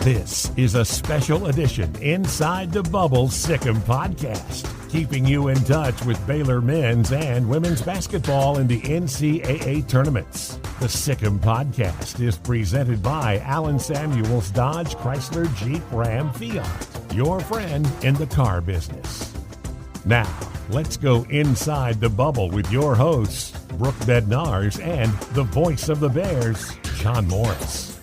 This is a special edition Inside the Bubble Sic Em Podcast, keeping you in touch with Baylor men's and women's basketball in the NCAA tournaments. The Sic Em Podcast is presented by Allen Samuels Dodge Chrysler Jeep Ram Fiat, your friend in the car business. Now, let's go inside the bubble with your hosts, Brooke Bednarz and the voice of the Bears, John Morris.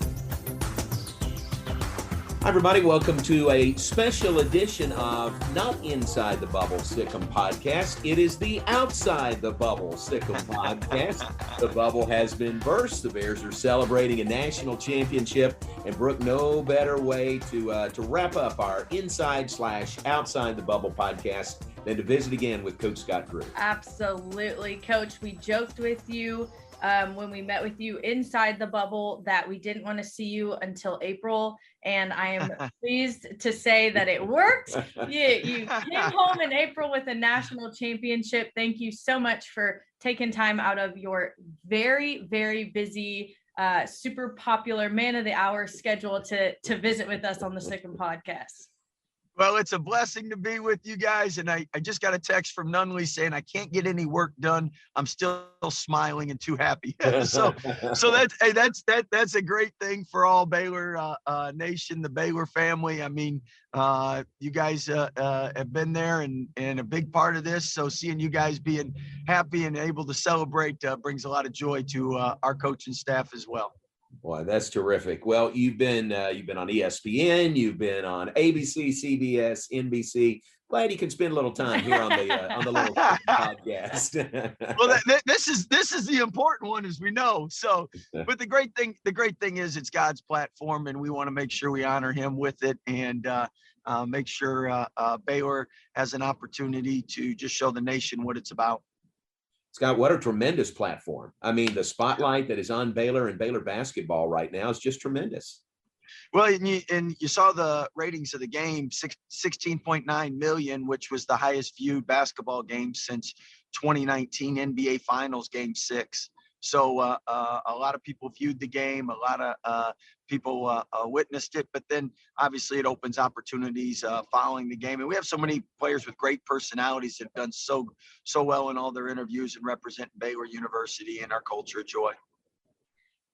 Hi, everybody. Welcome to a special edition of not Inside the Bubble Sic Em Podcast. It is the Outside the Bubble Sic Em Podcast. The bubble has been burst. The Bears are celebrating a national championship, and Brooke, no better way to wrap up our Inside/Outside the Bubble podcast than to visit again with Coach Scott Drew. Absolutely, Coach. We joked with you when we met with you inside the bubble that we didn't want to see you until April, and I am pleased to say that it worked. You came home in April with a national championship. Thank you so much for taking time out of your very, very busy, super popular man of the hour schedule to visit with us on the Sic Em Podcast. Well, it's a blessing to be with you guys. And I just got a text from Nunley saying I can't get any work done. I'm still smiling and too happy. so that's a great thing for all Baylor nation, the Baylor family. I mean, you guys have been there and a big part of this. So seeing you guys being happy and able to celebrate brings a lot of joy to our coaching staff as well. Boy, that's terrific. Well, you've been on ESPN, you've been on ABC, CBS, NBC. Glad you can spend a little time here on the little podcast. Well, this is the important one, as we know. So, but the great thing is it's God's platform, and we want to make sure we honor Him with it, and make sure Baylor has an opportunity to just show the nation what it's about. Scott, what a tremendous platform. I mean, the spotlight that is on Baylor and Baylor basketball right now is just tremendous. Well, and you saw the ratings of the game, 16.9 million, which was the highest viewed basketball game since 2019 NBA Finals Game 6. So a lot of people viewed the game, a lot of people witnessed it, but then obviously it opens opportunities following the game. And we have so many players with great personalities that have done so well in all their interviews and represent Baylor University and our culture of joy.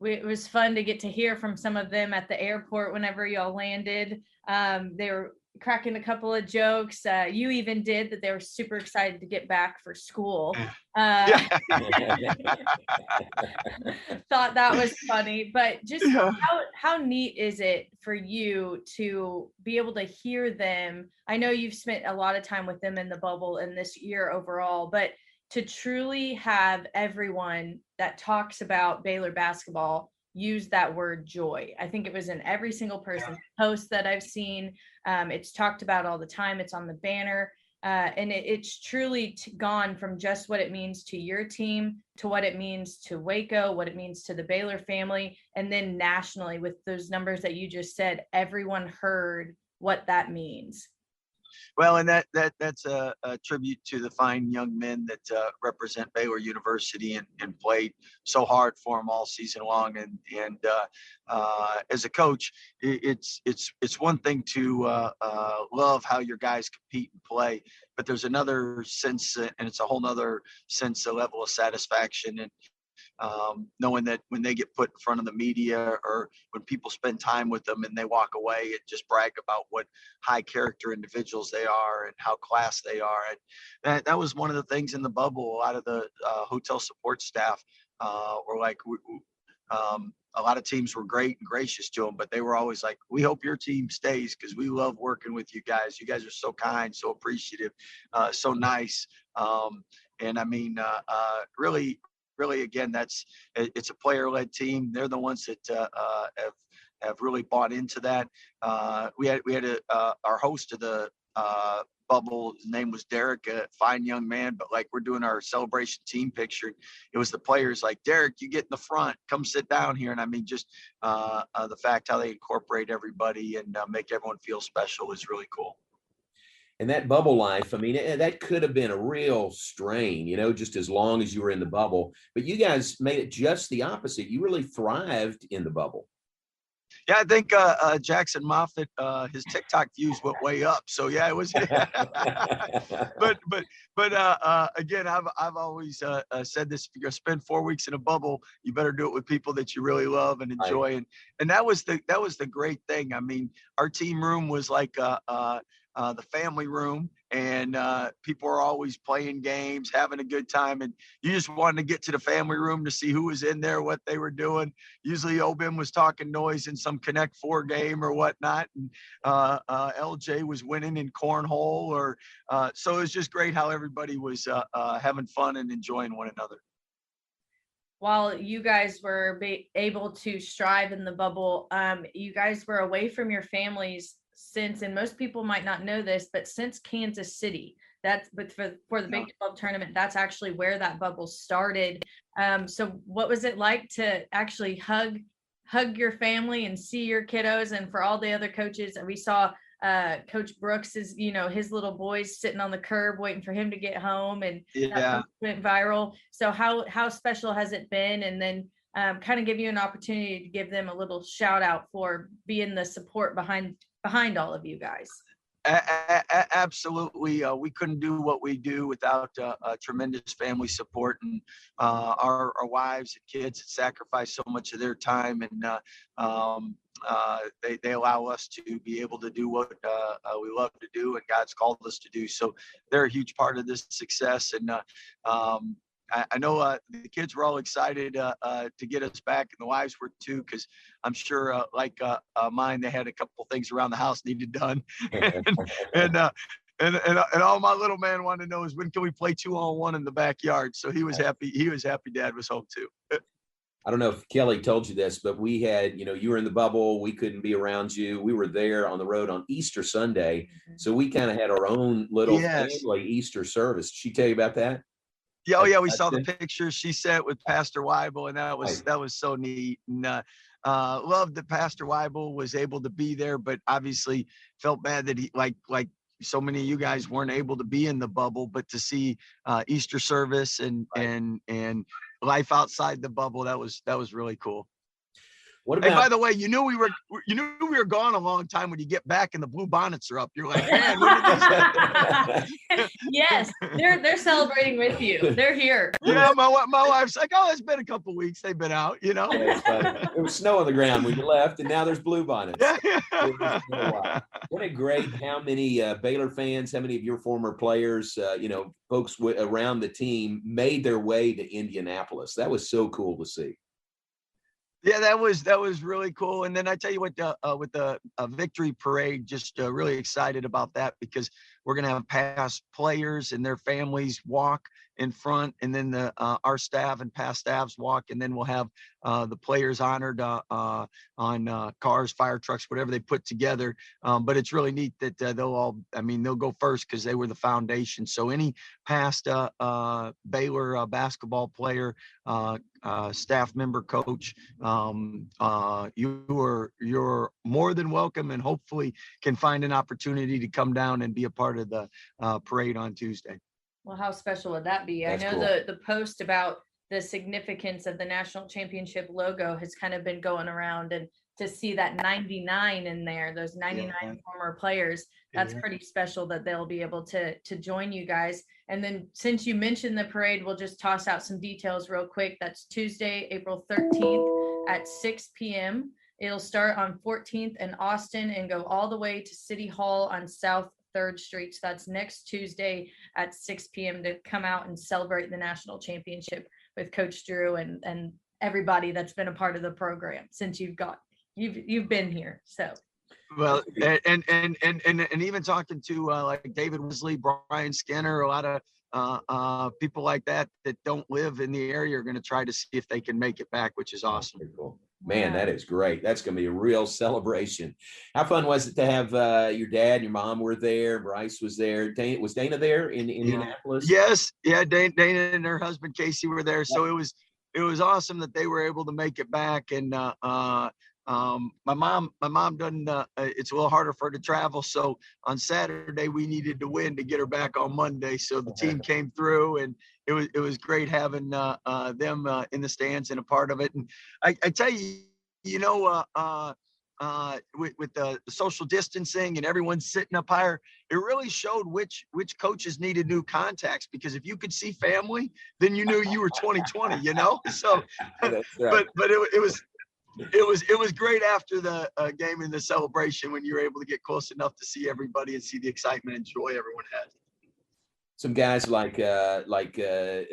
It was fun to get to hear from some of them at the airport whenever y'all landed. They were cracking a couple of jokes. You even did that they were super excited to get back for school. Thought that was funny, but just how neat is it for you to be able to hear them? I know you've spent a lot of time with them in the bubble and this year overall, but to truly have everyone that talks about Baylor basketball use that word joy. I think it was in every single person's post that I've seen. It's talked about all the time. It's on the banner. And it's truly gone from just what it means to your team to what it means to Waco, what it means to the Baylor family. And then nationally with those numbers that you just said, everyone heard what that means. Well, and that's a tribute to the fine young men that represent Baylor University and played so hard for them all season long. And as a coach, it's one thing to love how your guys compete and play, but there's another sense, and it's a whole nother sense, a level of satisfaction and knowing that when they get put in front of the media or when people spend time with them and they walk away and just brag about what high character individuals they are and how class they are. And that was one of the things in the bubble. A lot of the hotel support staff were like, a lot of teams were great and gracious to them, but they were always like, we hope your team stays because we love working with you guys. You guys are so kind, so appreciative, so nice. And I mean, really, again, it's a player-led team. They're the ones that have really bought into that. We had our host of the bubble. His name was Derek, a fine young man, but like we're doing our celebration team picture. It was the players like, Derek, you get in the front, come sit down here. And I mean, just the fact how they incorporate everybody and make everyone feel special is really cool. And that bubble life, I mean, that could have been a real strain, just as long as you were in the bubble. But you guys made it just the opposite. You really thrived in the bubble. Yeah, I think Jackson Moffitt, his TikTok views went way up. So yeah, it was. but again, I've always said this: if you're gonna spend 4 weeks in a bubble, you better do it with people that you really love and enjoy. Right. And that was the great thing. I mean, our team room was like the family room, and people were always playing games, having a good time, and you just wanted to get to the family room to see who was in there, what they were doing. Usually Obin was talking noise in some Connect 4 game or whatnot, and LJ was winning in cornhole, or so it was just great how everybody was having fun and enjoying one another. While you guys were able to strive in the bubble, you guys were away from your families since, and most people might not know this, but since Kansas City. But for the Big 12 tournament, that's actually where that bubble started. So what was it like to actually hug your family and see your kiddos? And for all the other coaches, we saw Coach Brooks is, his little boys sitting on the curb waiting for him to get home, and that went viral. So how special has it been? And then kind of give you an opportunity to give them a little shout out for being the support behind all of you guys. Absolutely. We couldn't do what we do without tremendous family support, and our wives and kids sacrifice so much of their time, and they allow us to be able to do what we love to do and God's called us to do. So they're a huge part of this success. And I know the kids were all excited to get us back, and the wives were too, because I'm sure, like mine, they had a couple things around the house needed done, and all my little man wanted to know is, when can we play 2-on-1 in the backyard? So he was happy. He was happy Dad was home too. I don't know if Kelly told you this, but we had, you were in the bubble. We couldn't be around you. We were there on the road on Easter Sunday. Mm-hmm. So we kind of had our own little family Easter service. Did she tell you about that? Yeah, oh yeah, we saw the pictures she sent with Pastor Weibel, and that was so neat. And loved that Pastor Weibel was able to be there, but obviously felt bad that he, like so many of you guys, weren't able to be in the bubble, but to see Easter service and life outside the bubble, that was really cool. What about, and by the way, you knew we were gone a long time when you get back and the blue bonnets are up. You're like, man, when did these happen? Yes, they're celebrating with you. They're here. Yeah, my wife's like, oh, it's been a couple of weeks. They've been out, Yeah, it was snow on the ground when you left, and now there's blue bonnets. What a great, how many Baylor fans, how many of your former players, folks around the team made their way to Indianapolis. That was so cool to see. Yeah, that was really cool. And then I tell you what, with the victory parade, just really excited about that, because we're going to have past players and their families walk in front, and then our staff and past staffs walk, and then we'll have the players honored on cars, fire trucks, whatever they put together. But it's really neat that they'll go first because they were the foundation. So any past Baylor basketball player, staff member, coach, you're more than welcome, and hopefully can find an opportunity to come down and be a part of the parade on Tuesday. Well, how special would that be? That's I know cool. The post about the significance of the national championship logo has kind of been going around, and to see that 99 in there, those 99 former players, that's pretty special that they'll be able to join you guys. And then since you mentioned the parade, we'll just toss out some details real quick. That's Tuesday, April 13th at 6 p.m. It'll start on 14th in Austin and go all the way to City Hall on South 3rd Street. So that's next Tuesday at 6 p.m. to come out and celebrate the national championship with Coach Drew and everybody that's been a part of the program since you've been here. So well, and even talking to like David Wesley, Brian Skinner, a lot of people like that don't live in the area are going to try to see if they can make it back, which is awesome. Very cool. Man, that is great. That's going to be a real celebration. How fun was it to have your dad and your mom were there? Bryce was there. Was Dana there in Indianapolis? Yes. Yeah. Dana and her husband, Casey, were there. So it was awesome that they were able to make it back. And my mom doesn't, it's a little harder for her to travel. So on Saturday, we needed to win to get her back on Monday. So the team came through, and it was great having them in the stands and a part of it. And I tell you, with the social distancing and everyone sitting up higher, it really showed which coaches needed new contacts, because if you could see family, then you knew you were 2020, you know? So, That's right. but it was great after the game and the celebration when you were able to get close enough to see everybody and see the excitement and joy everyone had. Some guys like Devontae,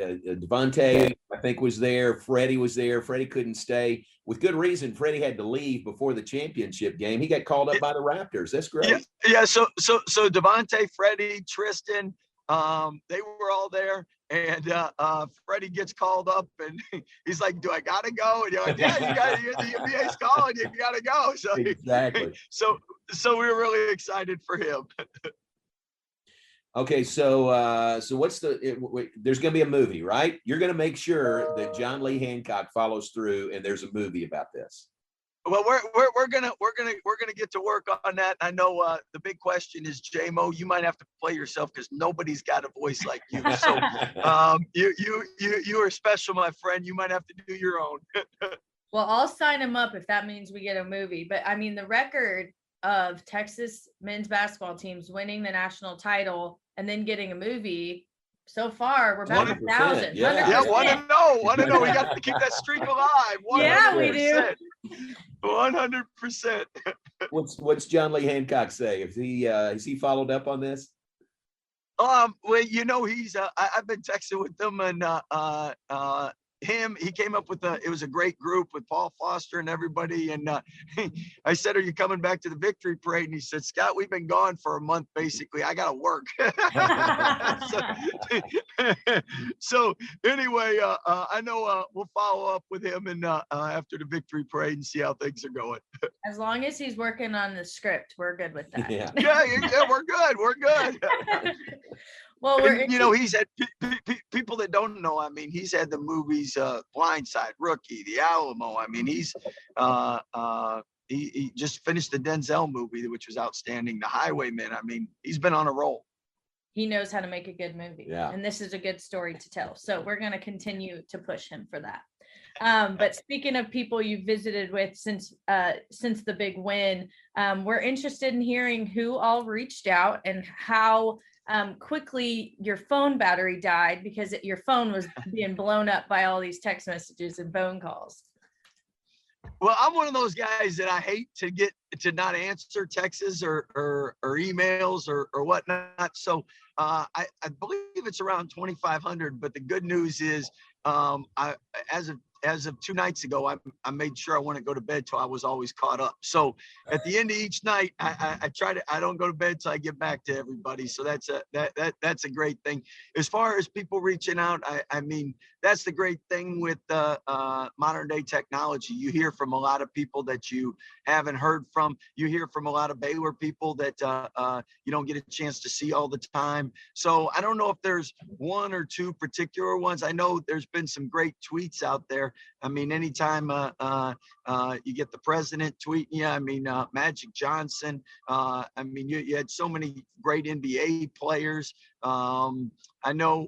I think, was there. Freddie was there. Freddie couldn't stay with good reason. Freddie had to leave before the championship game. He got called up by the Raptors. That's great. Yeah. So Devontae, Freddie, Tristan, they were all there. And Freddie gets called up, and he's like, "Do I gotta go?" And you're like, "Yeah, the NBA's calling. You gotta go." So exactly. So we were really excited for him. Okay, so what's there's going to be a movie, right? You're going to make sure that John Lee Hancock follows through, and there's a movie about this. Well, we're gonna get to work on that. I know the big question is, J-Mo, you might have to play yourself because nobody's got a voice like you. So you are special, my friend. You might have to do your own. Well, I'll sign him up if that means we get a movie. But I mean, the record of Texas men's basketball teams winning the national title and then getting a movie, so far we're about 1,000. Yeah, 1-0. We got to keep that streak alive. 100%. Yeah, we do. 100%. What's John Lee Hancock say? Is he followed up on this? Well, you know, he's I've been texting with him, and he came up with it was a great group with Paul Foster and everybody. And I said, "Are you coming back to the victory parade?" And he said, "Scott, we've been gone for a month, basically. I got to work." so anyway, I know we'll follow up with him and after the victory parade and see how things are going. As long as he's working on the script, we're good with that. Yeah, we're good. We're good. Well, you know, he's had people that don't know. I mean, he's had the movies Blindside, Rookie, The Alamo. I mean, he just finished the Denzel movie, which was outstanding, The Highwayman. I mean, he's been on a roll. He knows how to make a good movie. Yeah. And this is a good story to tell. So we're going to continue to push him for that. But speaking of people you visited with since the big win, we're interested in hearing who all reached out and how quickly your phone battery died because your phone was being blown up by all these text messages and phone calls. Well, I'm one of those guys that I hate to not answer texts or emails or whatnot. So I believe it's around 2,500. But the good news is, as of 2 nights ago, I made sure I wouldn't go to bed till I was always caught up. So at the end of each night, I don't go to bed till I get back to everybody. So that's a great thing. As far as people reaching out, I mean, that's the great thing with modern day technology. You hear from a lot of people that you haven't heard from. You hear from a lot of Baylor people that you don't get a chance to see all the time. So I don't know if there's one or two particular ones. I know there's been some great tweets out there. I mean, anytime you get the president tweeting you, I mean, Magic Johnson, I mean, you had so many great NBA players. I know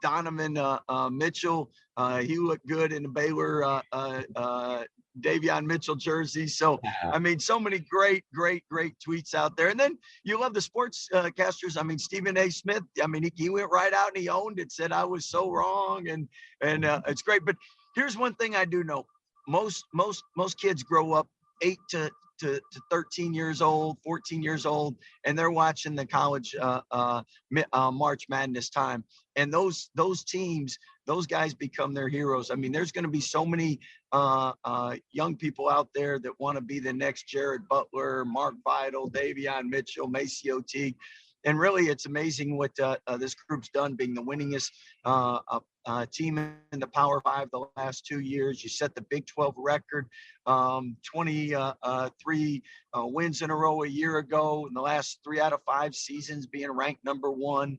Donovan Mitchell, he looked good in the Baylor Davion Mitchell jersey. So, I mean, so many great tweets out there. And then you love the sports casters. I mean, Stephen A. Smith, I mean, he went right out and he owned it, said I was so wrong. And it's great. But here's one thing I do know. Most kids grow up 8 to 13 years old, 14 years old, and they're watching the college March Madness time. And those teams, those guys become their heroes. I mean, there's going to be so many young people out there that want to be the next Jared Butler, Mark Vidal, Davion Mitchell, Maceo Teague. And really, it's amazing what this group's done, being the winningest team in the Power 5 the last 2 years. You set the Big 12 record, 23 wins in a row a year ago. In the last 3 out of 5 seasons, being ranked number 1.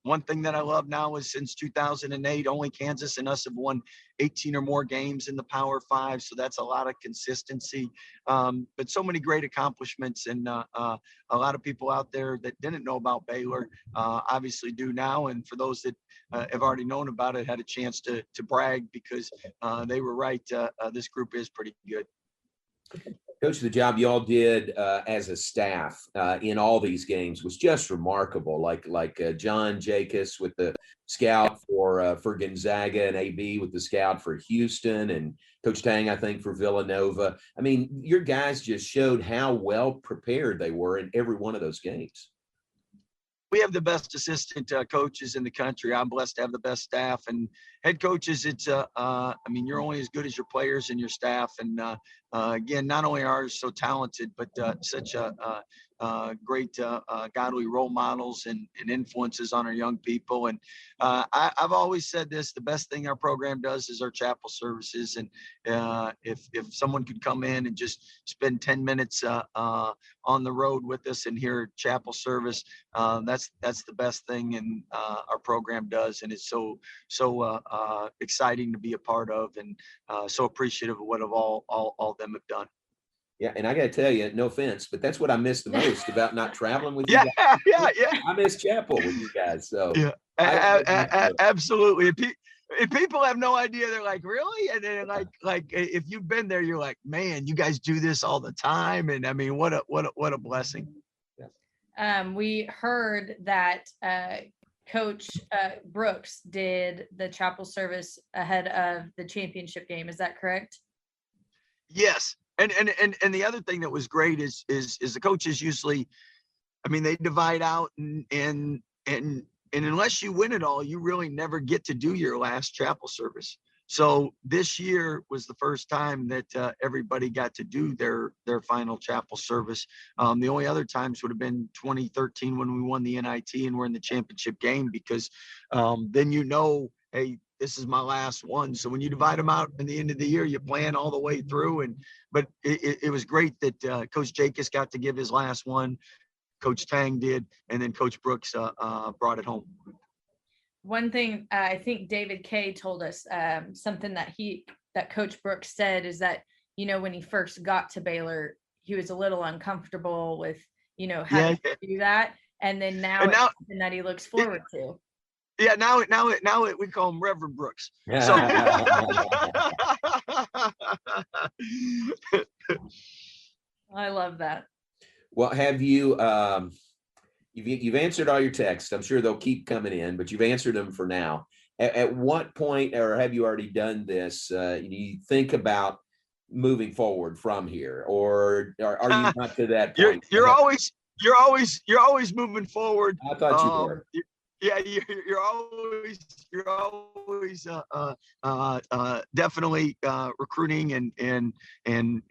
One thing that I love now is since 2008, only Kansas and us have won 18 or more games in the Power 5. So that's a lot of consistency. But so many great accomplishments, and a lot of people out there that didn't know about Baylor obviously do now. And for those that have already known known about it, had a chance to brag because they were right. This group is pretty good. Coach, the job y'all did as a staff in all these games was just remarkable. Like John Jacobs with the scout for Gonzaga, and AB with the scout for Houston, and Coach Tang, I think, for Villanova. I mean, your guys just showed how well prepared they were in every one of those games. We have the best assistant coaches in the country. I'm blessed to have the best staff and head coaches. It's I mean, you're only as good as your players and your staff. And again, not only are ours so talented, but such great godly role models and influences on our young people. And I've always said this: the best thing our program does is our chapel services. And if someone could come in and just spend 10 minutes on the road with us and hear chapel service, that's the best thing and our program does, and it's so exciting to be a part of, and so appreciative of what all of them have done. Yeah, and I got to tell you, no offense, but that's what I miss the most about not traveling with you Yeah, guys. yeah. I miss chapel with you guys. So yeah, absolutely. If people have no idea, they're like, really? And then like if you've been there, you're like, man, you guys do this all the time. And I mean, what a blessing. We heard that Coach Brooks did the chapel service ahead of the championship game. Is that correct? Yes. And the other thing that was great is the coaches usually, I mean, they divide out and unless you win it all, you really never get to do your last chapel service. So this year was the first time that everybody got to do their final chapel service. The only other times would have been 2013 when we won the NIT and we're in the championship game, because then hey, this is my last one. So when you divide them out in the end of the year, you plan all the way through. But it was great that Coach Jacobs got to give his last one. Coach Tang did, and then Coach Brooks brought it home. One thing I think David Kay told us, something that Coach Brooks said is that, when he first got to Baylor, he was a little uncomfortable with, having to do that. And then now it's something that he looks forward to. Yeah, now we call him Reverend Brooks. So. I love that. Well, have you you've answered all your texts. I'm sure they'll keep coming in, but you've answered them for now. At what point, or have you already done this? You think about moving forward from here, or are you not to that point? You're always moving forward. I thought you were. Yeah, you're always definitely recruiting and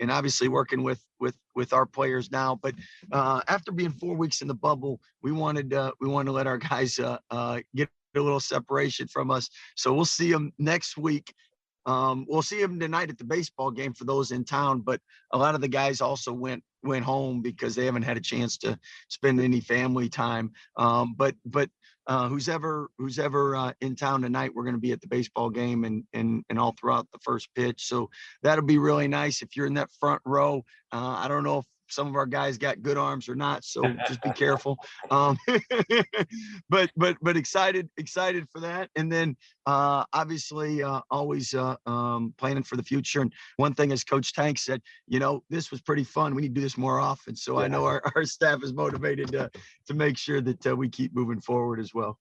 obviously working with our players now. But after being 4 weeks in the bubble, we wanted to let our guys get a little separation from us. So we'll see them next week. We'll see them tonight at the baseball game for those in town. But a lot of the guys also went home because they haven't had a chance to spend any family time. But who's ever in town tonight, we're going to be at the baseball game and all throughout the first pitch. So that'll be really nice. If you're in that front row, I don't know if some of our guys got good arms or not, so just be careful. But excited for that. And then obviously always planning for the future. And one thing, as Coach Tank said, this was pretty fun. We need to do this more often. So I know our staff is motivated to make sure that we keep moving forward as well.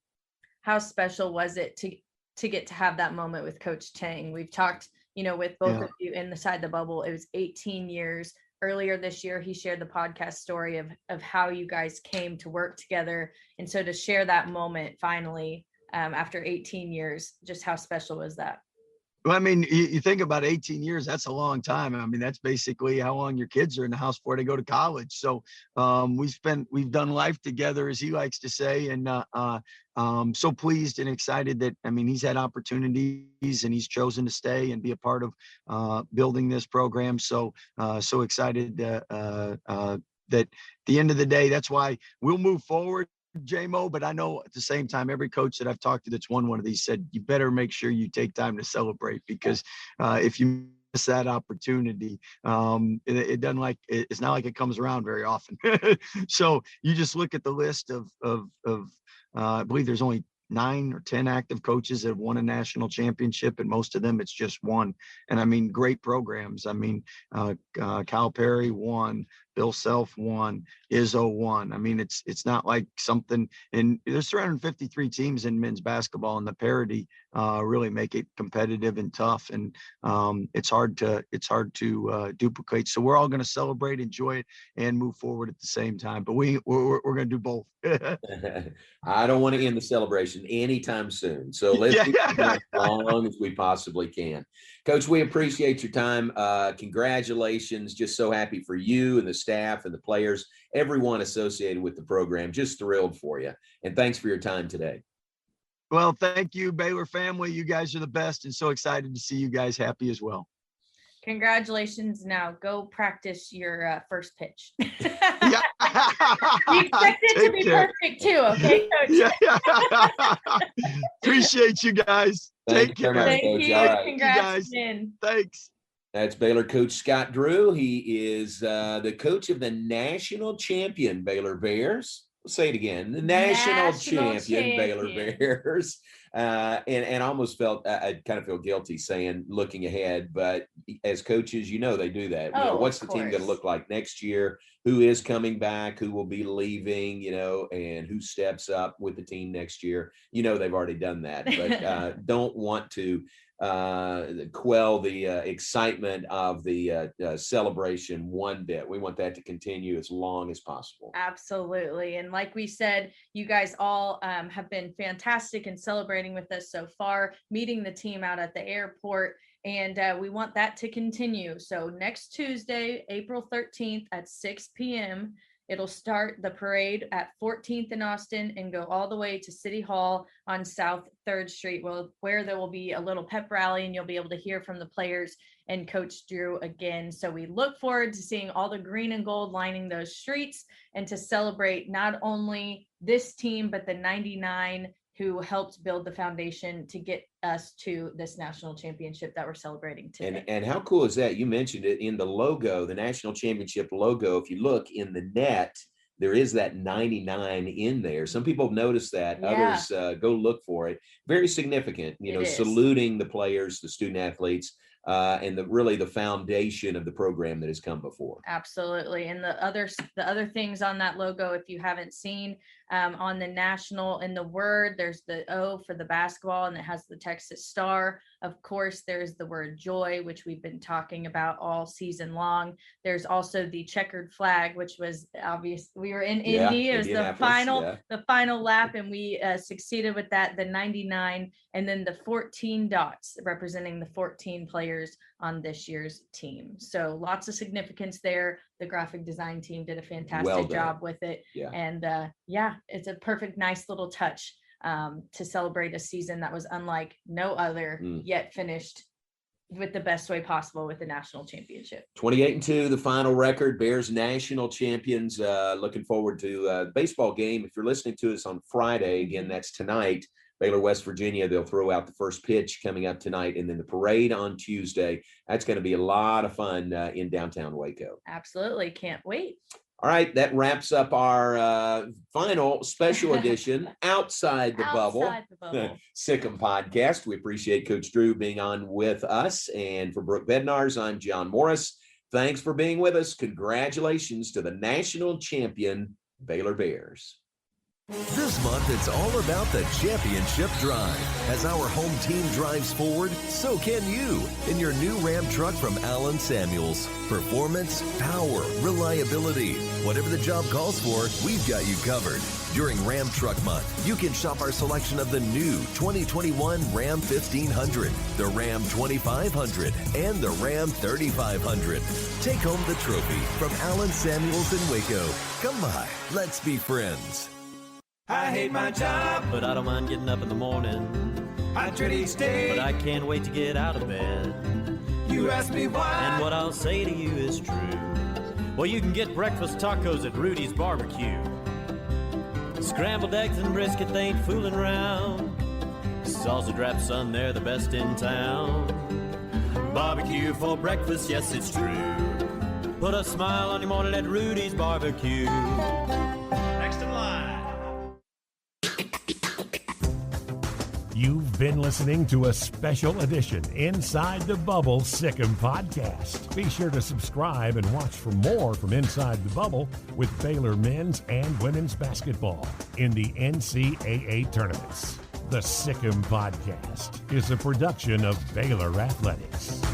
How special was it to get to have that moment with Coach Tang? We've talked, with both of you inside the bubble. It was 18 years. Earlier this year, he shared the podcast story of how you guys came to work together. And so to share that moment finally, after 18 years, just how special was that? Well, I mean, you think about 18 years, that's a long time. I mean, that's basically how long your kids are in the house before they go to college. So we've done life together, as he likes to say, and so pleased and excited that, I mean, he's had opportunities and he's chosen to stay and be a part of building this program. So excited that at the end of the day, that's why we'll move forward, J-Mo, but I know at the same time, every coach that I've talked to that's won one of these said, you better make sure you take time to celebrate, because if you miss that opportunity, it doesn't it's not like it comes around very often. So you just look at the list of I believe there's only 9 or 10 active coaches that have won a national championship, and most of them it's just one. And I mean, great programs. I mean, Cal Perry won, Bill Self won, Izzo won. I mean, it's not like something. And there's 353 teams in men's basketball, and the parity really make it competitive and tough. And it's hard to duplicate. So we're all going to celebrate, enjoy it, and move forward at the same time. But we're going to do both. I don't want to end the celebration anytime soon. So let's keep it as long as we possibly can. Coach, we appreciate your time. Congratulations. Just so happy for you and the staff and the players, everyone associated with the program. Just thrilled for you. And thanks for your time today. Well, thank you, Baylor family. You guys are the best, and so excited to see you guys happy as well. Congratulations. Now go practice your first pitch. Yeah. You expect it to be perfect too, okay, Coach? Yeah. Appreciate you guys. Take care. Thank you. Right. Congrats again. Thanks. That's Baylor coach Scott Drew. He is the coach of the national champion Baylor Bears. Say it again. The national champion Baylor Bears. And I almost felt, I kind of feel guilty saying looking ahead, but as coaches, they do that. What's the team going to look like next year? Who is coming back? Who will be leaving, and who steps up with the team next year? They've already done that, but don't want to quell the excitement of the celebration one bit. We want that to continue as long as possible. Absolutely. And like we said, you guys all have been fantastic in celebrating with us so far, meeting the team out at the airport. And we want that to continue. So next Tuesday, April 13th at 6 p.m., it'll start the parade at 14th in Austin and go all the way to City Hall on South 3rd Street, where there will be a little pep rally, and you'll be able to hear from the players and Coach Drew again. So we look forward to seeing all the green and gold lining those streets, and to celebrate not only this team, but the 99 who helped build the foundation to get us to this national championship that we're celebrating today. And how cool is that? You mentioned it in the logo, the national championship logo. If you look in the net, there is that 99 in there. Some people have noticed that. Yeah. Others go look for it. Very significant, saluting the players, the student athletes, and really the foundation of the program that has come before. Absolutely. And the other things on that logo, if you haven't seen, on the national, in the word, there's the O for the basketball, and it has the Texas Star. Of course, there's the word joy, which we've been talking about all season long. There's also the checkered flag, which was obvious. We were in Indy. It was the final lap, and we succeeded with that. The 99, and then the 14 dots representing the 14 players on this year's team. So lots of significance there. The graphic design team did a fantastic job with it. Yeah. And it's a perfect, nice little touch to celebrate a season that was unlike no other, yet finished with the best way possible with the national championship. 28-2, the final record. Bears national champions. Looking forward to the baseball game. If you're listening to us on Friday, again, that's tonight. Baylor, West Virginia, they'll throw out the first pitch coming up tonight, and then the parade on Tuesday. That's going to be a lot of fun in downtown Waco. Absolutely. Can't wait. All right, that wraps up our final special edition Outside the Bubble, Sic Em Podcast. We appreciate Coach Drew being on with us. And for Brooke Bednarz, I'm John Morris. Thanks for being with us. Congratulations to the national champion Baylor Bears. This month, it's all about the championship drive. As our home team drives forward, so can you in your new Ram truck from Allen Samuels. Performance, power, reliability. Whatever the job calls for, we've got you covered. During Ram Truck Month, you can shop our selection of the new 2021 Ram 1500, the Ram 2500, and the Ram 3500. Take home the trophy from Allen Samuels in Waco. Come by, let's be friends. I hate my job, but I don't mind getting up in the morning. I dread each day, but I can't wait to get out of bed. You ask me why, and what I'll say to you is true. Well, you can get breakfast tacos at Rudy's Barbecue. Scrambled eggs and brisket, they ain't fooling around. Salsa drap, son, they're the best in town. Barbecue for breakfast, yes, it's true. Put a smile on your morning at Rudy's Barbecue. Next in line. been listening to a special edition Inside the Bubble Sic Em Podcast. Be sure to subscribe and watch for more from Inside the Bubble with Baylor men's and women's basketball in the NCAA tournaments. The Sic Em Podcast is a production of Baylor Athletics.